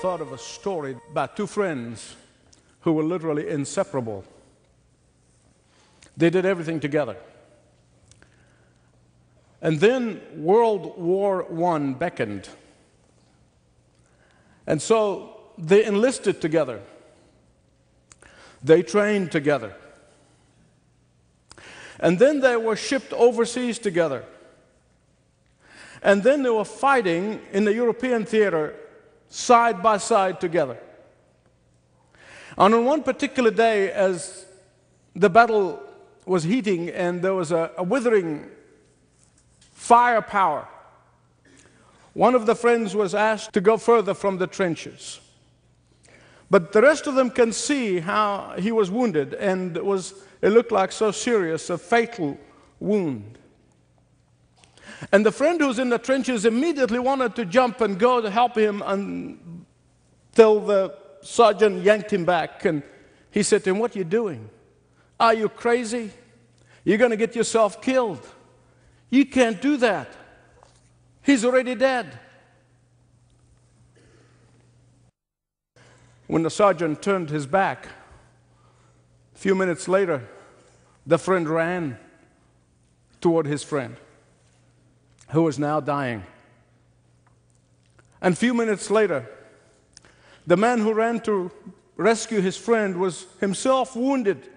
thought of a story about two friends who were literally inseparable. They did everything together. And then World War I beckoned. And so they enlisted together. They trained together. And then they were shipped overseas together. And then they were fighting in the European theater side by side together. And on one particular day, as the battle was heating and there was a withering firepower, one of the friends was asked to go further from the trenches. But the rest of them can see how he was wounded, and it looked like so serious, a fatal wound. And the friend who's in the trenches immediately wanted to jump and go to help him until the sergeant yanked him back. And he said to him, "What are you doing? Are you crazy? You're going to get yourself killed. You can't do that. He's already dead." When the sergeant turned his back, a few minutes later, the friend ran toward his friend, who was now dying. And a few minutes later, the man who ran to rescue his friend was himself wounded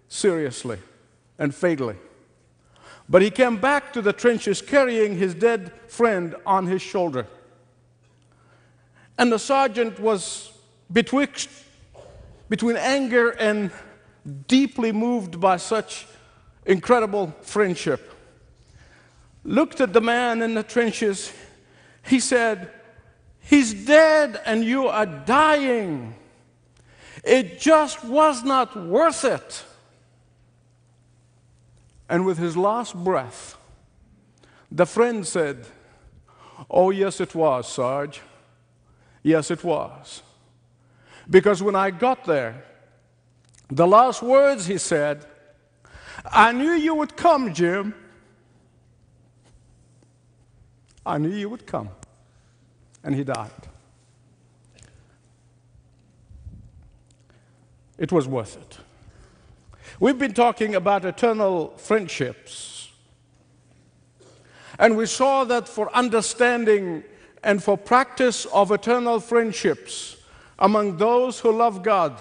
seriously and fatally. But he came back to the trenches carrying his dead friend on his shoulder. And the sergeant was between anger and deeply moved by such incredible friendship. Looked at the man in the trenches. He said, "He's dead and you are dying. It just was not worth it." And with his last breath, the friend said, "Oh, yes, it was, Sarge. Yes, it was. Because when I got there, the last words he said, 'I knew you would come, Jim. I knew you would come.'" And he died. It was worth it. We've been talking about eternal friendships. And we saw that for understanding and for practice of eternal friendships among those who love God,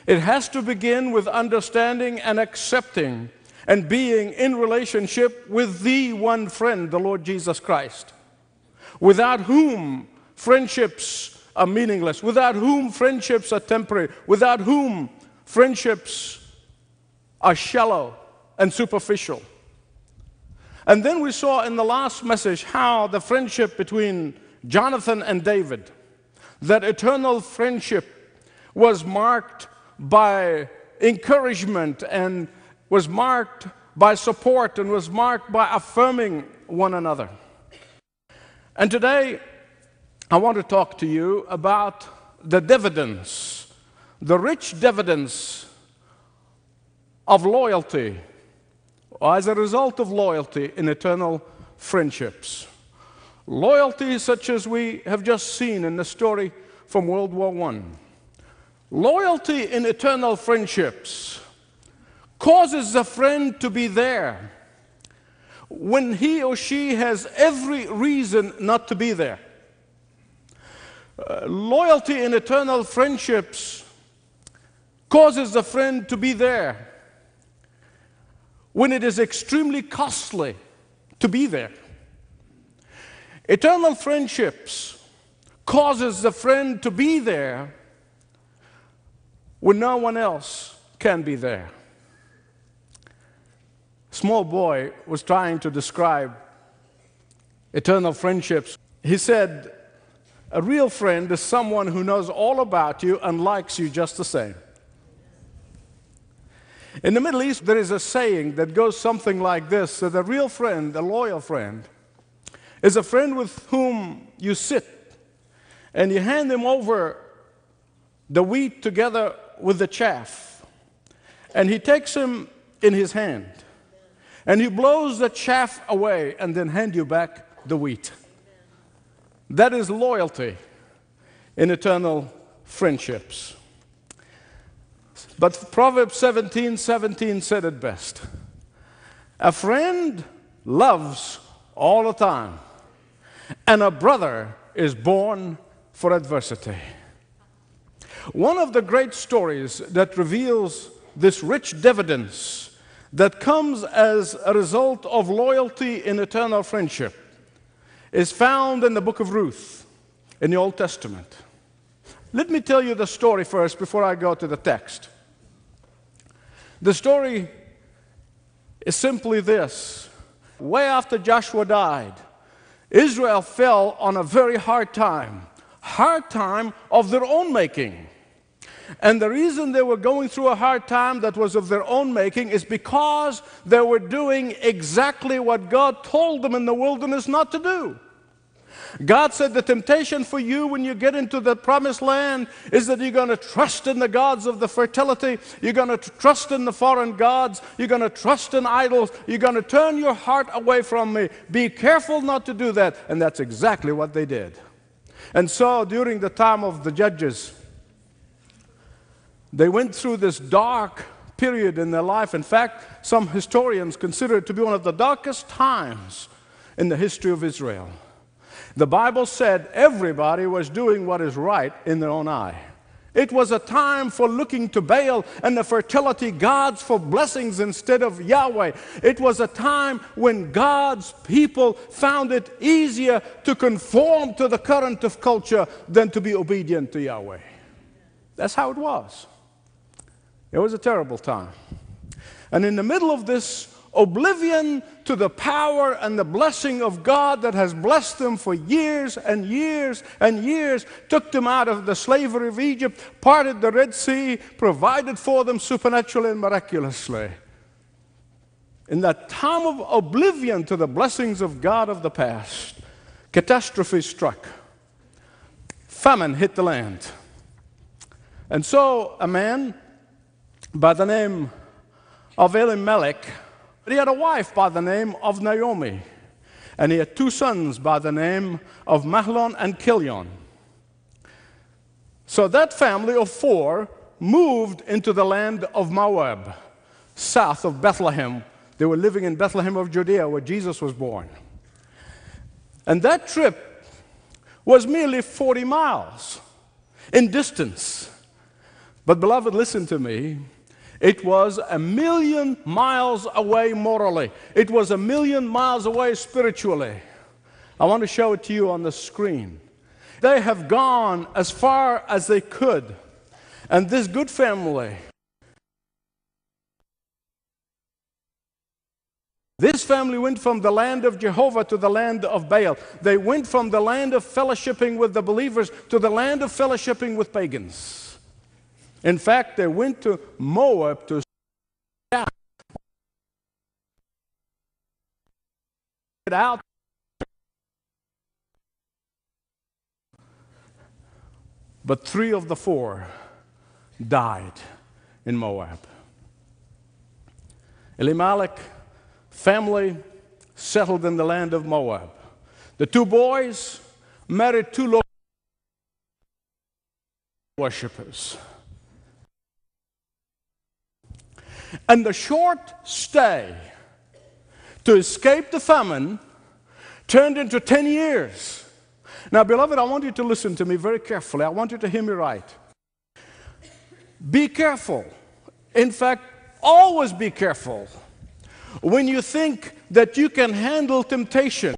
it has to begin with understanding and accepting and being in relationship with the one friend, the Lord Jesus Christ, without whom friendships are meaningless, without whom friendships are temporary, without whom friendships are shallow and superficial. And then we saw in the last message how the friendship between Jonathan and David, that eternal friendship, was marked by encouragement and was marked by support and was marked by affirming one another. And today, I want to talk to you about the dividends, the rich dividends of loyalty, or as a result of loyalty in eternal friendships. Loyalty such as we have just seen in the story from World War I. Loyalty in eternal friendships causes the friend to be there when he or she has every reason not to be there. Loyalty in eternal friendships causes the friend to be there when it is extremely costly to be there. Eternal friendships causes the friend to be there when no one else can be there. A small boy was trying to describe eternal friendships. He said, "A real friend is someone who knows all about you and likes you just the same." In the Middle East, there is a saying that goes something like this, that a real friend, a loyal friend, is a friend with whom you sit and you hand him over the wheat together with the chaff, and he takes him in his hand and he blows the chaff away and then hand you back the wheat. That is loyalty. in eternal friendships. But Proverbs 17:17 said it best. A friend loves all the time, and a brother is born for adversity. One of the great stories that reveals this rich dividends that comes as a result of loyalty in eternal friendship is found in the book of Ruth in the Old Testament. Let me tell you the story first before I go to the text. The story is simply this. Way after Joshua died, Israel fell on a very hard time of their own making. And the reason they were going through a hard time that was of their own making is because they were doing exactly what God told them in the wilderness not to do. God said the temptation for you when you get into the promised land is that you're going to trust in the gods of the fertility, you're going to trust in the foreign gods, you're going to trust in idols, you're going to turn your heart away from me. Be careful not to do that. And that's exactly what they did. And so during the time of the judges, they went through this dark period in their life. In fact, some historians consider it to be one of the darkest times in the history of Israel. The Bible said everybody was doing what is right in their own eye. It was a time for looking to Baal and the fertility gods for blessings instead of Yahweh. It was a time when God's people found it easier to conform to the current of culture than to be obedient to Yahweh. That's how it was. It was a terrible time. And in the middle of this oblivion to the power and the blessing of God that has blessed them for years and years and years, took them out of the slavery of Egypt, parted the Red Sea, provided for them supernaturally and miraculously. In that time of oblivion to the blessings of God of the past, catastrophe struck. Famine hit the land. And so a man by the name of Elimelech, he had a wife by the name of Naomi, and he had two sons by the name of Mahlon and Chilion. So that family of four moved into the land of Moab, south of Bethlehem. They were living in Bethlehem of Judea, where Jesus was born. And that trip was merely 40 miles in distance. But beloved, listen to me. It was 1,000,000 miles away morally. It was 1,000,000 miles away spiritually. I want to show it to you on the screen. They have gone as far as they could. And this good family, this family went from the land of Jehovah to the land of Baal. They went from the land of fellowshipping with the believers to the land of fellowshipping with pagans. In fact, they went to Moab to get out. But 3 of the 4 died in Moab. Elimelech family settled in the land of Moab. The 2 boys married 2 local worshippers. And the short stay to escape the famine turned into 10 years. Now, beloved, I want you to listen to me very carefully. I want you to hear me right. Be careful. In fact, always be careful when you think that you can handle temptation.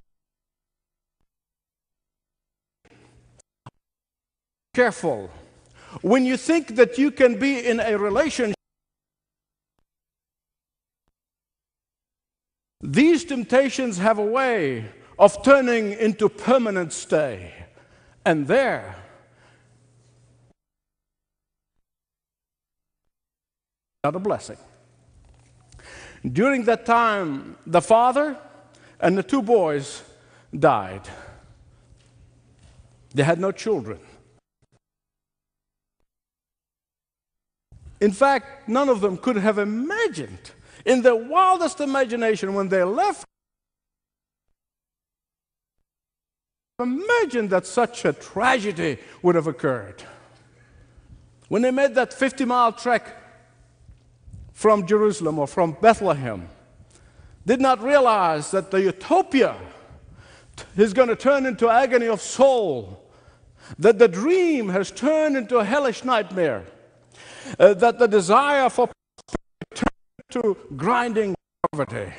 Careful when you think that you can be in a relationship. These temptations have a way of turning into permanent stay. And there, not a blessing. During that time, the father and the 2 boys died. They had no children. In fact, none of them could have imagined, in their wildest imagination, when they left Imagine that such a tragedy would have occurred. When they made that 50-mile trek from Jerusalem or from Bethlehem, did not realize that the utopia is going to turn into agony of soul, that the dream has turned into a hellish nightmare, that the desire for prosperity turned into grinding poverty.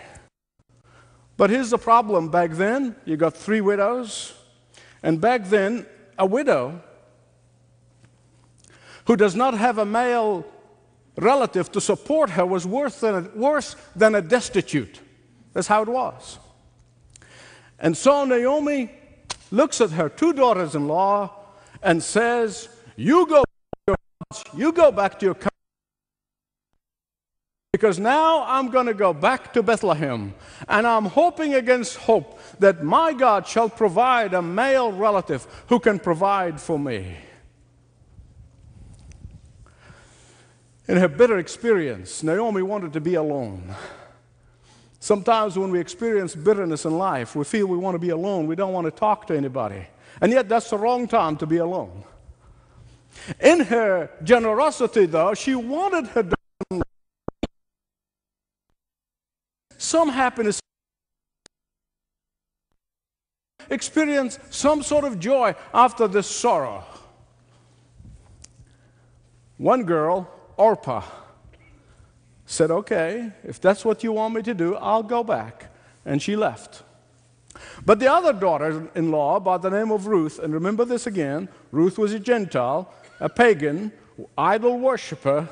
But here's the problem. Back then, you got 3 widows, and back then, a widow who does not have a male relative to support her was worse than a destitute. That's how it was. And so Naomi looks at her 2 daughters-in-law and says, you go back to your country, because now I'm going to go back to Bethlehem, and I'm hoping against hope that my God shall provide a male relative who can provide for me. In her bitter experience, Naomi wanted to be alone. Sometimes when we experience bitterness in life, we feel we want to be alone. We don't want to talk to anybody. And yet that's the wrong time to be alone. In her generosity, though, she wanted her daughter some happiness, experience some sort of joy after this sorrow. One girl, Orpah, said, okay, if that's what you want me to do, I'll go back. And she left. But the other daughter-in-law by the name of Ruth, and remember this again, Ruth was a Gentile, a pagan, idol worshiper.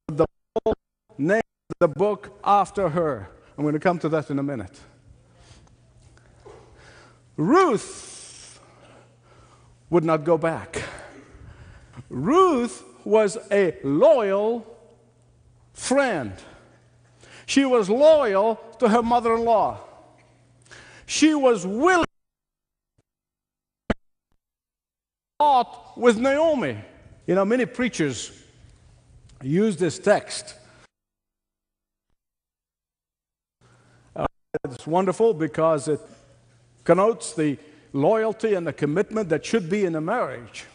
The Bible named the book after her. I'm going to come to that in a minute. Ruth would not go back. Ruth was a loyal friend. She was loyal to her mother-in-law. She was willing to walk with Naomi. You know, many preachers use this text. It's wonderful because it connotes the loyalty and the commitment that should be in a marriage.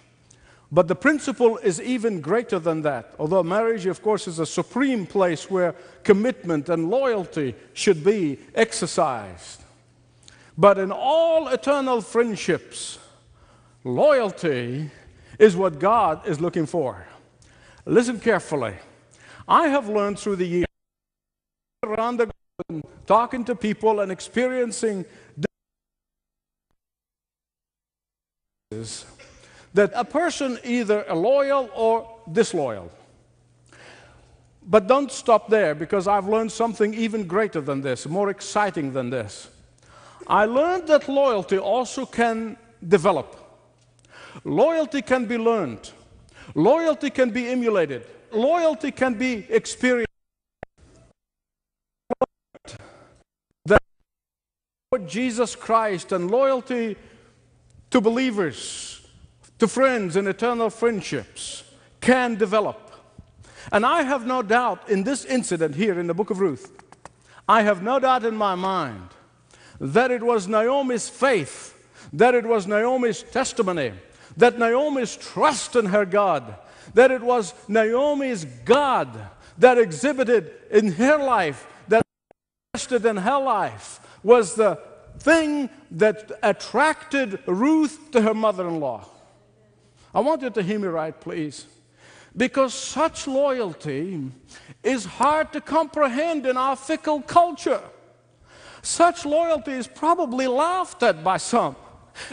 But the principle is even greater than that. Although marriage, of course, is a supreme place where commitment and loyalty should be exercised. But in all eternal friendships, loyalty is what God is looking for. Listen carefully. I have learned through the years, around the globe, talking to people and experiencing that a person either loyal or disloyal. But don't stop there, because I've learned something even greater than this, more exciting than this. I learned that loyalty also can develop. Loyalty can be learned. Loyalty can be emulated. Loyalty can be experienced. That Lord Jesus Christ and loyalty to believers, to friends in eternal friendships can develop. And I have no doubt in this incident here in the book of Ruth, I have no doubt in my mind that it was Naomi's faith, that it was Naomi's testimony, that Naomi's trust in her God, that it was Naomi's God that exhibited in her life, that manifested in her life, was the thing that attracted Ruth to her mother-in-law. I want you to hear me right, please. Because such loyalty is hard to comprehend in our fickle culture. Such loyalty is probably laughed at by some.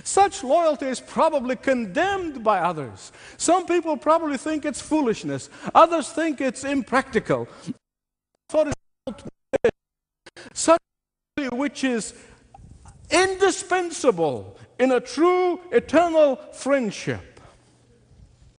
Such loyalty is probably condemned by others. Some people probably think it's foolishness. Others think it's impractical. Such loyalty which is indispensable in a true eternal friendship.